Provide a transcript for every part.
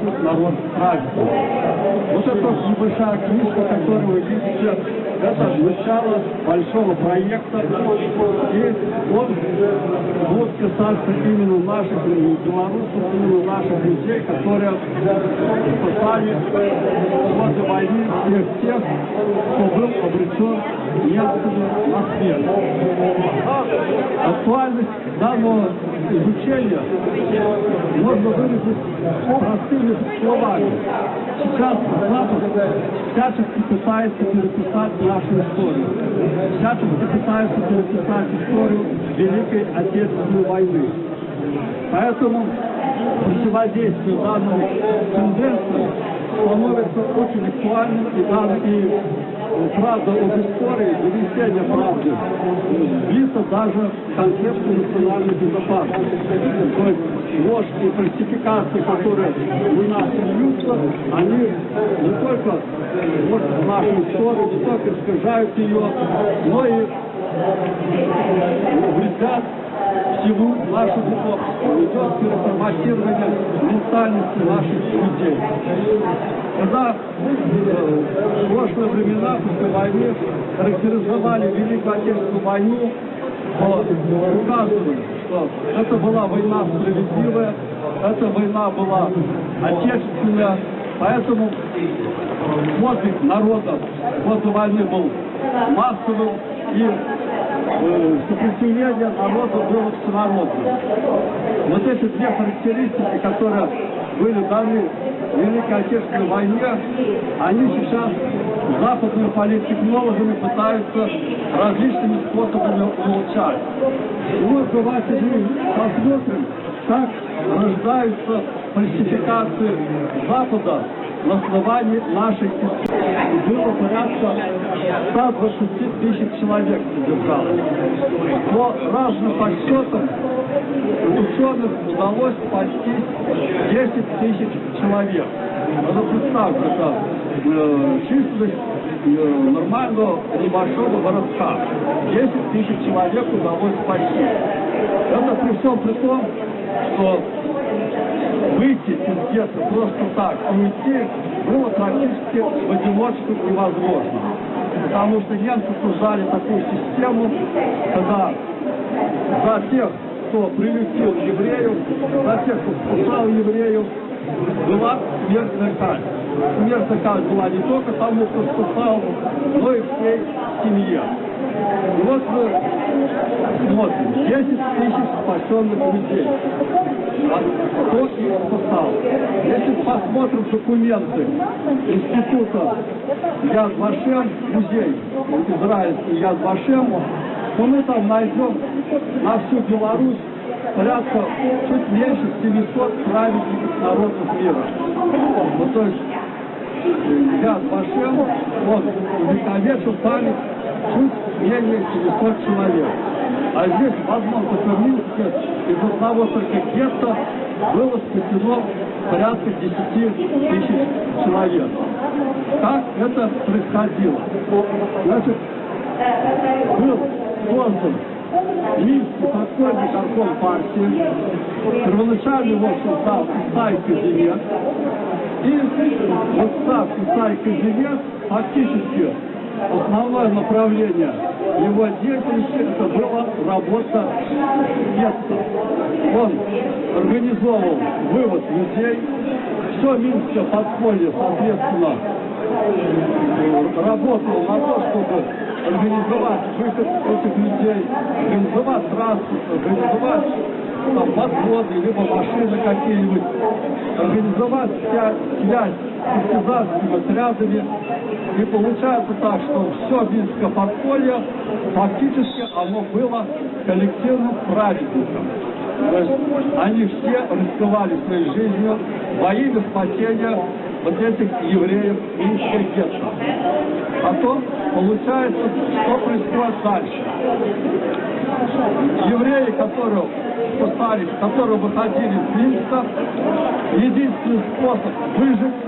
чувствует народ праздник. Вот эта небольшая книжка, которую вы видите, это начало большого проекта, и он будет касаться именно наших белорусов, именно наших людей, которые спасали в годы войны тех, кто был обречен немцами на смерть. Актуальность данного изучения можно выразить простыми словами. Сейчас Запад всячески пытается переписать нашу историю. Всячески пытается переписать историю Великой Отечественной войны. Поэтому противодействие данным тенденциям становится очень актуальным, и правда об истории, донесение правды близко даже к концепции национальной безопасности. То есть ложь и фальсификации, которые в нас льются, они не только нашу историю, не только искажают ее, но и вредят всему нашему обществу. Идет переформатирование ментальности наших людей. Когда в прошлые времена, после войны, характеризовали Великую Отечественную войну, то указывали, что это была война справедливая, эта война была отечественная, поэтому подвиг народа после войны был массовым, и сопротивление народа было всенародным. Вот эти две характеристики, которые были даны в Великой Отечественной войне, они сейчас западными политтехнологами пытаются различными способами улучшать. И вот давайте мы посмотрим, как рождаются фальсификации Запада на основании нашей истории. Было порядка 120 тысяч человек содержалось. По разным подсчетам ученых удалось спасти 10 тысяч человек. Надо представить, это численность нормального небольшого городка. 10 тысяч человек удалось спасти. Это при всем при том, что выйти из гетто просто так и уйти было практически в одиночку невозможно. Потому что немцы создали такую систему, когда за тех, кто прилетел евреев, за тех, кто спасал евреев, была смертная казнь. Смертная казнь была не только тому, кто спасал, но и всей семье. И вот мы смотрим, 10 тысяч спасенных людей. А кто их спасал? Если посмотрим документы Института Яд Вашем, музей израильский Яд Вашем, то мы там найдем на всю Беларусь порядка чуть меньше 700 праведников народов мира. Вот, то есть Яд Вашем, он увековечил память чуть менее 700 человек. А здесь, возможно, в Минске из одного только гетто было спасено порядка 10 тысяч человек. Как это происходило? Значит, был создан Минский подпольный горком партии, первоначально его создал Исай Казимец, и вот став Исай Казимец, фактически основное направление его деятельности это была работа гетто. Он организовывал вывод людей, все минское подполье, соответственно, работал на то, чтобы организовать выход этих людей, организовать транспорт, организовать там подводы, либо машины какие-нибудь, организовать связь с партизанскими отрядами. И получается так, что все минское подполье, фактически оно было коллективным праведником. То есть они все рисковали своей жизнью во имя спасения вот этих евреев Минского гетто. Потом получается, что происходит дальше. Евреи, которые спасались, которые выходили из Минска, единственный способ выжить,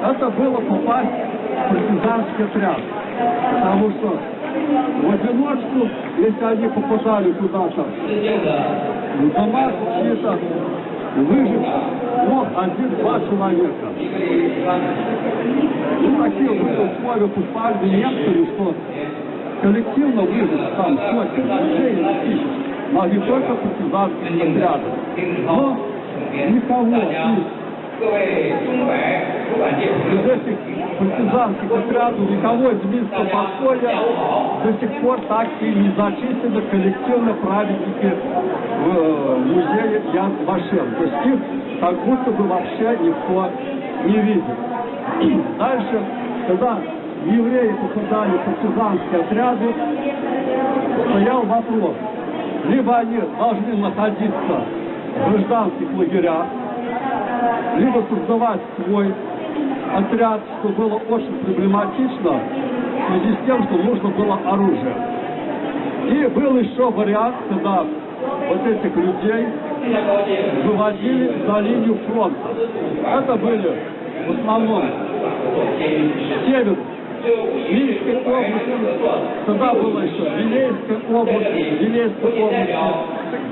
это было попасть в партизанский отряд. Потому что в одиночку, если они попадали куда-то в дома чьи-то, выжить мог 1-2 человека. Ну, такие вот условия поставили немцами, что коллективно выжить там сотни людей или тысяч могли только партизанские отряды. Но никого из этих партизанских отрядов, никого из Минского покоя до сих пор так и не зачислено коллективно праведники в музее Яд Вашем. То есть их как будто бы вообще никто не видит. Дальше, когда евреи попадали в партизанские отряды, стоял вопрос: либо они должны находиться в гражданских лагерях, либо создавать свой отряд, что было очень проблематично в связи с тем, что нужно было оружие. И был еще вариант, когда вот этих людей выводили за линию фронта. Это были в основном север Минской области, тогда была еще Вилейская область,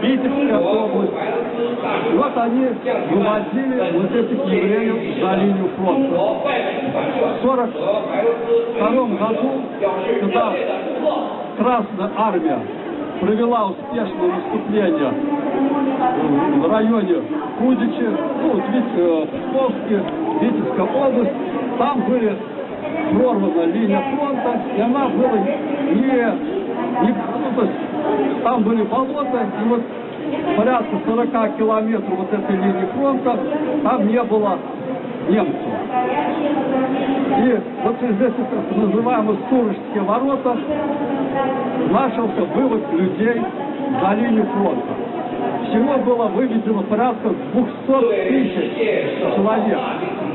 Витебская область. И вот они выводили вот этих евреев за линию фронта. В 1942 году, когда Красная Армия провела успешное наступление в районе Кудичи, Псковская, Витебская область, там были прорвана линия фронта, и она была там были болота, и вот порядка 40 километров вот этой линии фронта, там не было немцев. И вот через эти так называемые Сурожские ворота начался вывод людей за линию фронта. Всего было выведено порядка 200 тысяч человек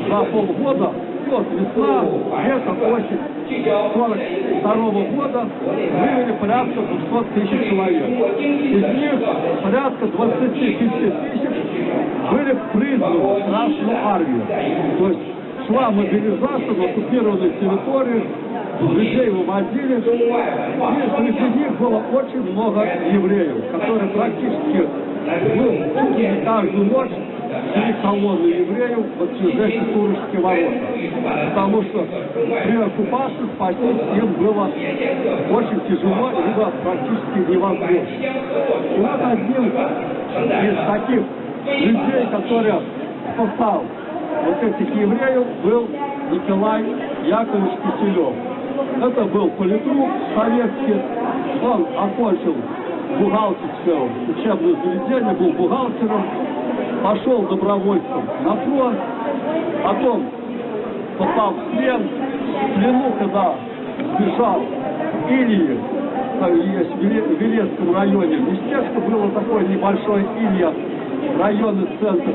за полгода. Вот весна, лето, осень 1942 года вывели порядка 200 тысяч человек. Из них порядка 25 тысяч были призваны в Красную Армию. То есть шла мобилизация на оккупированной территории, людей выводили, и среди них было очень много евреев, которые практически чуть ли не каждую ночь шли колонны евреев вот через эти Сурожские ворота. Потому что при оккупации спастись им было очень тяжело, либо практически невозможно. И вот одним из таких людей, который спасал вот этих евреев, был Николай Яковлевич Киселев. Это был политрук советский, он окончил бухгалтерское учебное заведение, был бухгалтером, пошел добровольцем на фронт, потом попал в плен, в плену, когда сбежал в Илье, есть в Вилецком районе, местечко было такое небольшое Илья, районный центр.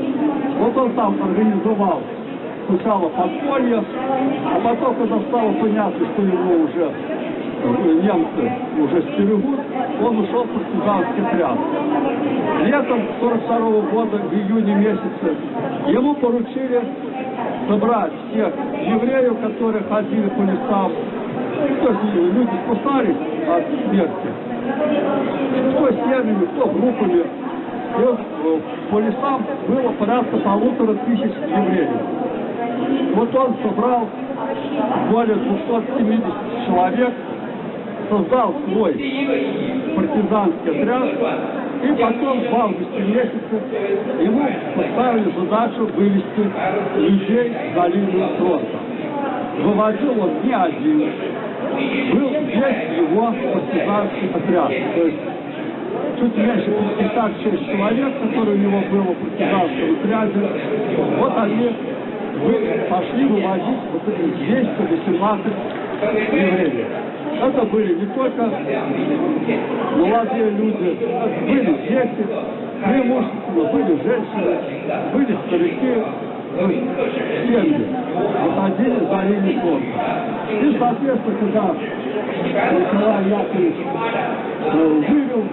Вот он там организовал сначала подполье, а потом, когда стало понятно, что его уже немцы уже стерегут, он ушел в партизанский отряд. Летом 1942 года, в июне месяце, ему поручили собрать всех евреев, которые ходили по лесам. То есть люди спасались от смерти. Кто семьями, кто группами. И по лесам было порядка 1500 евреев. Вот он собрал более 270 человек, создал свой партизанский отряд, и потом в августе месяце ему поставили задачу вывести людей за линию фронта. Выводил он не один, был весь его партизанский отряд. То есть чуть меньше 56 человек, которые у него было в партизанском отряде, вот они пошли выводить вот эти 218 евреев. Это были не только молодые люди, были дети, преимущественно были женщины, были старики, семьи, выходили за линию фронта. И, соответственно, когда Николай Яковлевич вывел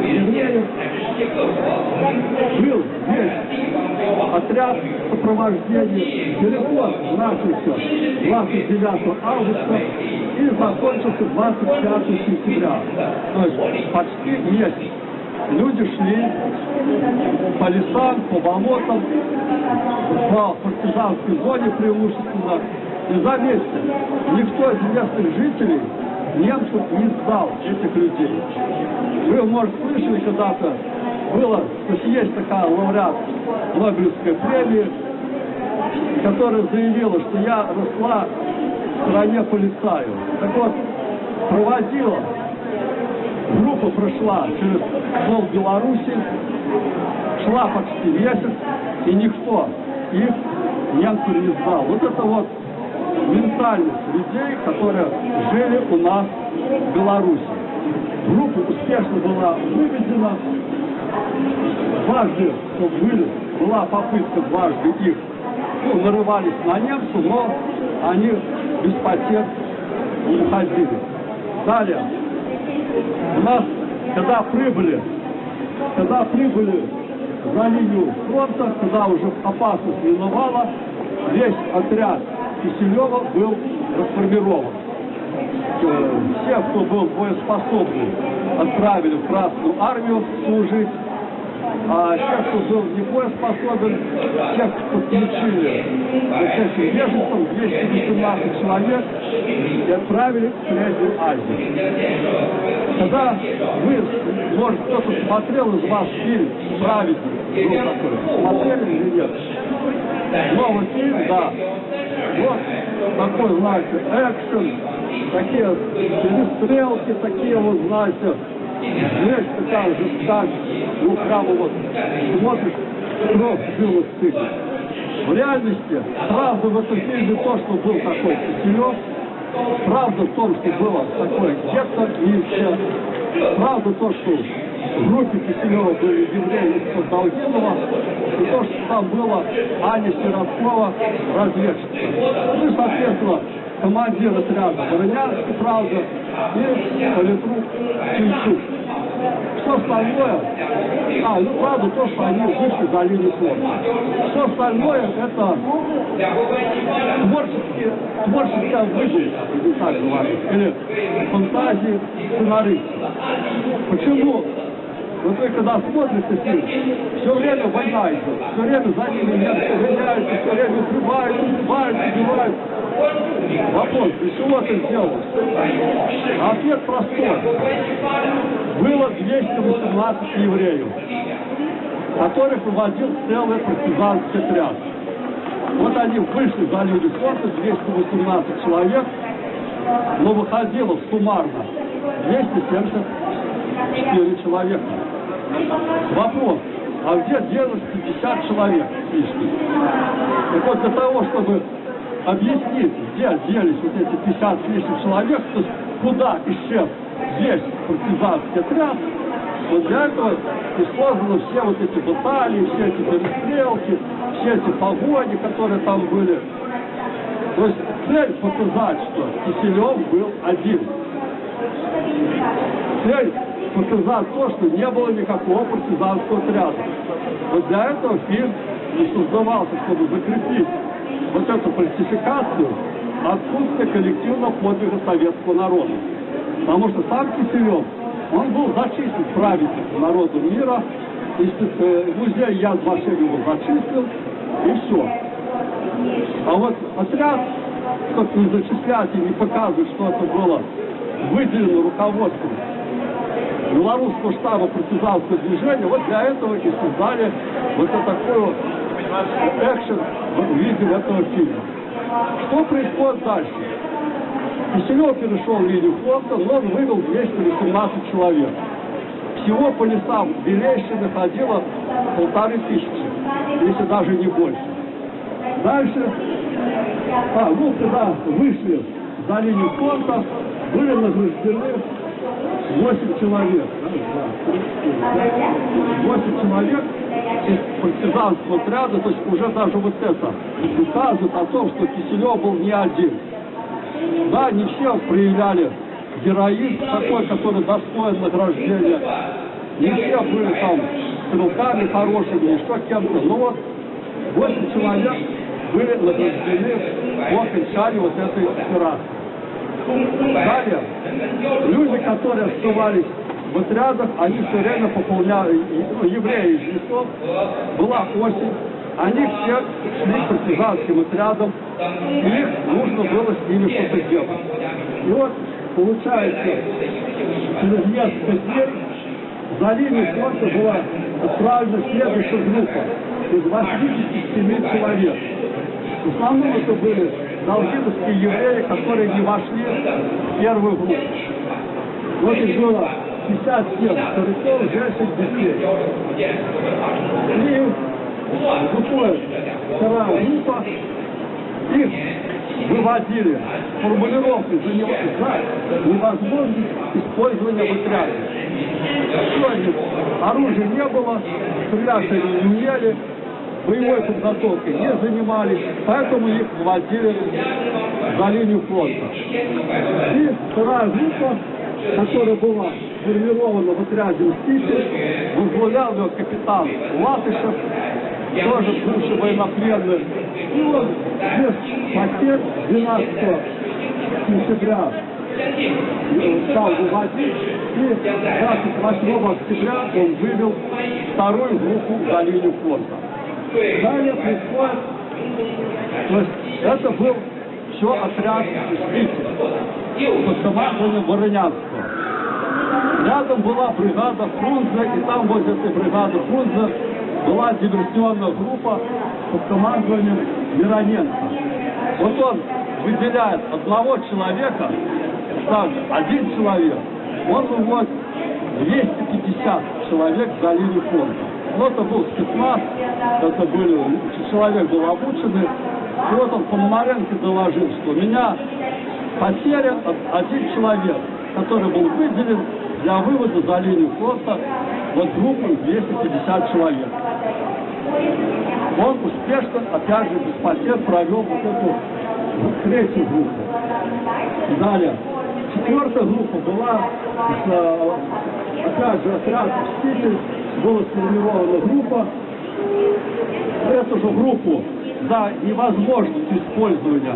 евреев, был весь отряд сопровождения, переход начался 29 августа и закончился 25 сентября. То есть почти месяц. люди шли по лесам, по болотам, по партизанской зоне преимущественно. И заметьте, никто из местных жителей немцев не сдал этих людей. Вы, может, слышали когда-то, было, что есть такая лауреат Нобелевской премии, которая заявила, что я росла в стране полицаю. Так вот, проводила, группа прошла через пол Беларуси, шла почти месяц, и никто их немцев не сдал. Вот это вот ментальность людей, которые жили у нас в Беларуси. Группа успешно была выведена. Дважды была попытка дважды их, нарывались на немцев, но они без потерь уходили. Далее, у нас, когда прибыли за линию фронта, когда уже опасность миновала, весь отряд Киселева был расформирован. Все, кто был боеспособный, отправили в Красную армию служить, а тех, кто был не боеспособен, тех подключили к этим беженцам, 218 человек, и отправили в Среднюю Азию. Когда вы, может, кто-то смотрел из вас фильм «Праведник», смотрели или нет? Новый фильм, да. Вот такой, знаете, экшен, такие перестрелки, такие вот, знаете, здесь такая жестокость, ну прямо вот смотришь, кровь жило стыдно. В реальности, правда в этом фильме то, что был такой Киселев, правда в том, что было такой Гектор Ильича, правда то, что в группе Киселева были евреи из Долгинова, и то, что там была Аня Сироткова, разведчица. Ну и, соответственно, командир отряда Воронянский, правда, и политрук Тинчук. Все остальное, ну правда, то, что они вышли за линию фронта. Все остальное это творческая выдумка, или так говорить, или фантазии сценаристов. Почему? Вот вы когда смотрите фильм, все время война идет, все время за ними немцы гоняются, все время убивают. Вопрос, для чего это сделалось? Ответ простой. Было 218 евреев, которых выводил целый партизанский отряд. Вот они вышли за линию фронта, 218 человек, но выходило суммарно 274 человека. Вопрос, а где делось 50 человек лишних? Так вот, для того, чтобы объяснить, где делись вот эти 50 с лишним человек, то есть куда исчез весь партизанский отряд, вот для этого и созданы все вот эти баталии, все эти перестрелки, все эти погони, которые там были. То есть цель показать, что Киселев был один. Цель показать то, что не было никакого партизанского отряда. Вот для этого фильм и создавался, чтобы закрепить вот эту фальсификацию отсутствия коллективного подвига советского народа. Потому что сам Киселев, он был зачислен правительством народа мира, музей Яд Вашем его зачислил, и все. А вот отряд, как не зачислять и не показывать, что это было выделено руководством Белорусского штаба партизанского движения, вот для этого и создали вот такой экшен в виде этого фильма. Что происходит дальше? Киселев перешел в линию фронта, но он вывел 218 человек. Всего по лесам Белейшины ходило 1500, если даже не больше. Дальше, когда вышли за линию фронта, были награждены 8 человек. 8 человек из партизанского отряда, то есть уже даже вот это указывает о том, что Киселев был не один. Да, не все проявляли героизм такой, который достоин награждения. Не все были там стрелками хорошими, еще кем-то. Но вот 8 человек были награждены по окончании вот этой операции. Далее, люди, которые оставались в отрядах, они все время пополняли, евреи из лесов, была осень, они все шли партизанским отрядом, и их нужно было с ними что-то делать. И вот, получается, через несколько дней за линию фронта была отправлена следующая группа из 87 человек. В основном это были долгиновские евреи, которые не вошли в первую группу. Вот их было 57 стариков, женщин, детей. И выходит вторая группа, их выводили формулировки за невозможность использования в отряде. Оружия не было, стрелять они не умели, боевой подготовкой не занимались, поэтому их выводили за линию фронта. И вторая группа, которая была сформирована в отряде «Мститель», возглавлял ее капитан Латышев, тоже бывший военнопленный. И вот без потерь 12 сентября стал выводить, и 28 октября он вывел вторую группу за линию фронта. Далее происходит, то есть это был все отряд «Мститель» под командованием Воронянского. Рядом была бригада Фрунзе, и там возле этой бригады Фрунзе была диверсионная группа под командованием Мироненко. Вот он выделяет одного человека, один человек, он выводит 250 человек за линию фронта. Но это был спецназ, это были, человек был обученный. И вот он Пономаренко доложил, что у меня потерян один человек, который был выделен для вывода за линию фронта вот группу 250 человек. Он успешно, опять же, без потерь провел вот эту третью группу. Далее. Четвертая группа была, опять же, отряд «Мститель», была сформирована группа. Эту же группу за невозможность использования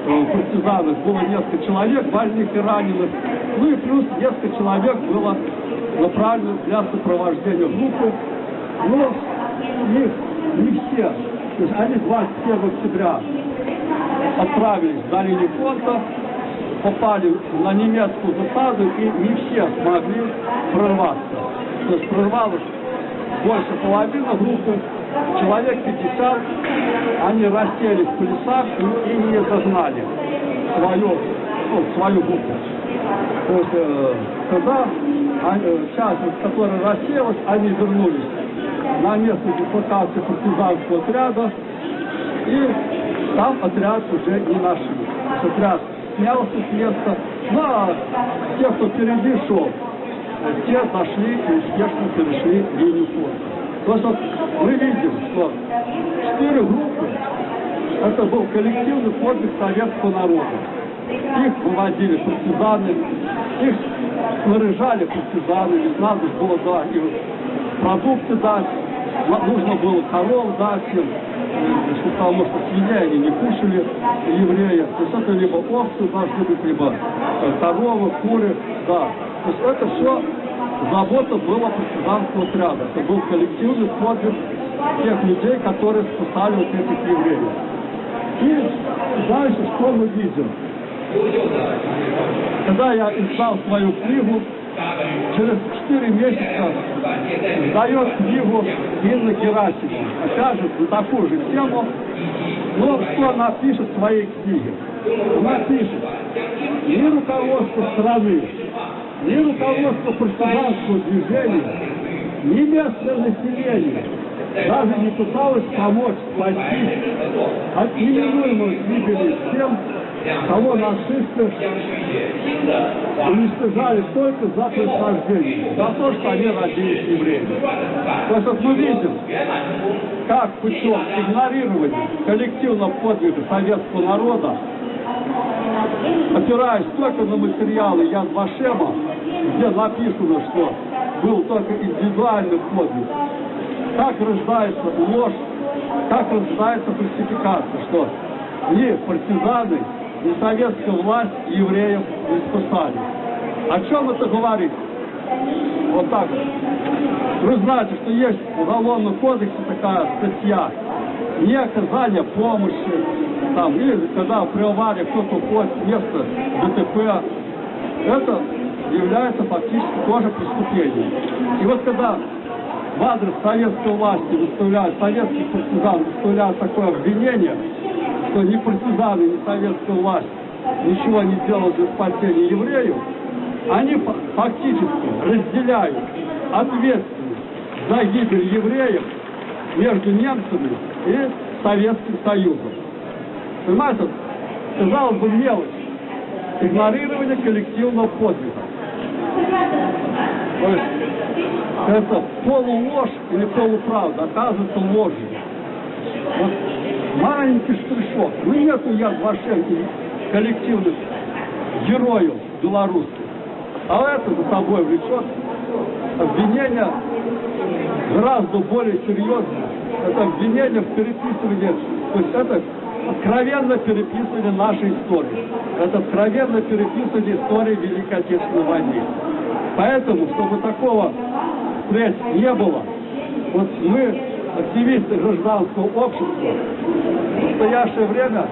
партизанов было несколько человек, больных и раненых. Ну и плюс несколько человек было направлено для сопровождения группы. Но их не все, то есть они 21 октября отправились за линию фронта, попали на немецкую засаду, и не все смогли прорваться. То есть прорвалось больше половины группы, человек 50, они расселись в лесах и не догнали свою группу. То есть, когда часть, которая расселась, они вернулись на место дислокации партизанского отряда, и там отряд уже не нашли. Отряд снялся с места, но те, кто впереди шел, те зашли и успешно перешли линию фронта. То есть вот мы видим, что 4 группы, это был коллективный подвиг советского народа. Их выводили партизаны, их снаряжали партизаны, ведь надо было дать им продукты дать, нужно было коров дать им, потому что свинья они не кушали, евреи. То есть это либо овцы должны быть, либо коровы, куры, да. То есть это все забота была партизанского отряда. Это был коллективный подвиг тех людей, которые спасали вот этих евреев. И дальше что мы видим? Когда я издал свою книгу, через 4 месяца издает книгу Инна Герасимова. Опять же, на такую же тему. Но что она пишет в своей книге? Она пишет: ни руководство страны, ни руководство партизанского движения, ни местное население даже не пыталось помочь спасти от неминуемой гибели тем, кого нацисты уничтожали только за происхождение, за то, что они родились евреями. То есть вот мы видим, как путем игнорирования коллективного подвига советского народа, опираясь только на материалы Яд Вашема, где написано, что был только индивидуальный подвиг, как рождается ложь, как рождается фальсификация, что ни партизаны, ни советская власть евреев не спасали. О чем это говорит? Вот так вот. Вы знаете, что есть в Уголовном кодексе такая статья не оказание помощи, там, или когда при аварии кто-то уходит с места ДТП. Это является фактически тоже преступлением. И вот когда в адрес советской власти выставляют, советских партизан выставляют такое обвинение, что ни партизаны, ни советская власть ничего не делают для спасения евреев, они фактически разделяют ответственность за гибель евреев между немцами и Советским Союзом. Понимаете, казалось бы, мелочь. Игнорирование коллективного подвига. То есть это полуложь или полуправда оказывается ложью. Вот маленький штришок. Ну нету Яд Вашем коллективных героев белорусских. А это за собой влечет обвинение гораздо более серьезное. Это обвинение в переписывании, то есть это откровенно переписывание нашей истории. Это откровенно переписывание истории Великой Отечественной войны. Поэтому, чтобы такого впредь не было, вот мы, активисты гражданского общества, в настоящее время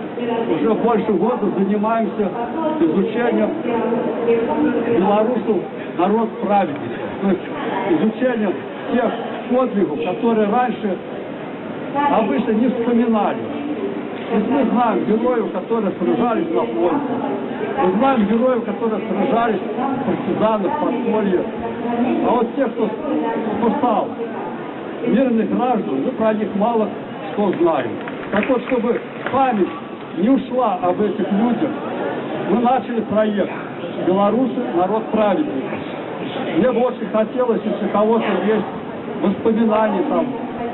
уже больше года занимаемся изучением белорусов народ праведников. То есть изучением тех подвигов, которые раньше обычно не вспоминали. То есть мы знаем героев, которые сражались на фронте. Мы знаем героев, которые сражались в партизанах, в подполье. А вот те, кто спасал мирных граждан, мы про них мало что знаем. Так вот, чтобы память не ушла об этих людях, мы начали проект «Белорусы. Народ праведников». Мне бы очень хотелось, если у кого-то есть воспоминания там,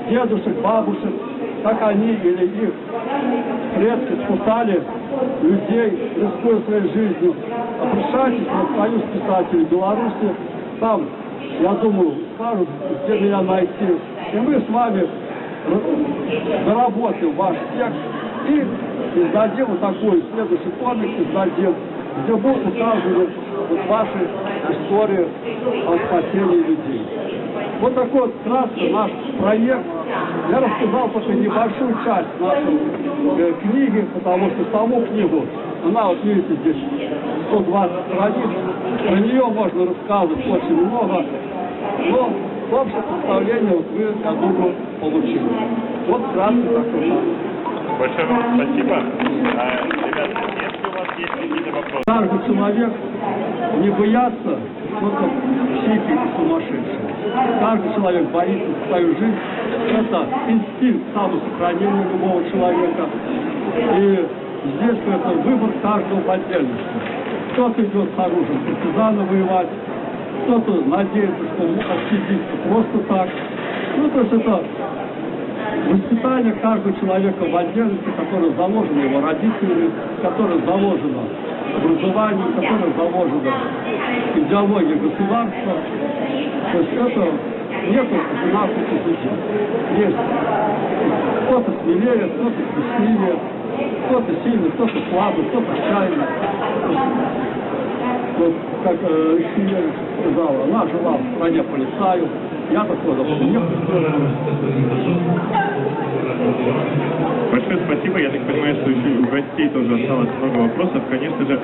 дедушек, бабушек, как они или их предки спасали людей, рискуя своей жизнью. Обращайтесь на Союз писателей Беларуси, там, я думаю, скажут, где меня найти. И мы с вами доработаем ваш текст и издадим вот такой следующий комикс, издадим, где будут указаны вот ваши истории о спасении людей. Вот такой вот краткий наш проект. Я рассказал только небольшую часть нашей книги, потому что саму книгу, она, вот видите, здесь 120 страниц, про нее можно рассказывать очень много, но общее представление вот вы, я думаю, получили. Вот кратко такой. Большое вам спасибо. Ребята, если у вас есть какие-то вопросы. Каждый человек не боятся, только психи сумасшедшие. Каждый человек боится за свою жизнь. Это инстинкт самосохранения любого человека. И здесь это выбор каждого в отдельности. Кто-то идет с оружием партизана воевать, кто-то надеется, что отсидится просто так. Ну, то есть это воспитание каждого человека в отдельности, которое заложено его родителями, которое заложено образованием, которое заложено идеологией государства. То есть это нету одинаковых людей. Есть кто-то смелее, кто-то красивее, кто-то сильный, кто-то слабый, кто-то отчаянный. Вот, как Семенович сказала, она жила в стране полицаю, я такой, допустим, не хочу. Большое спасибо. Я так понимаю, что еще у гостей тоже осталось много вопросов. Конечно же,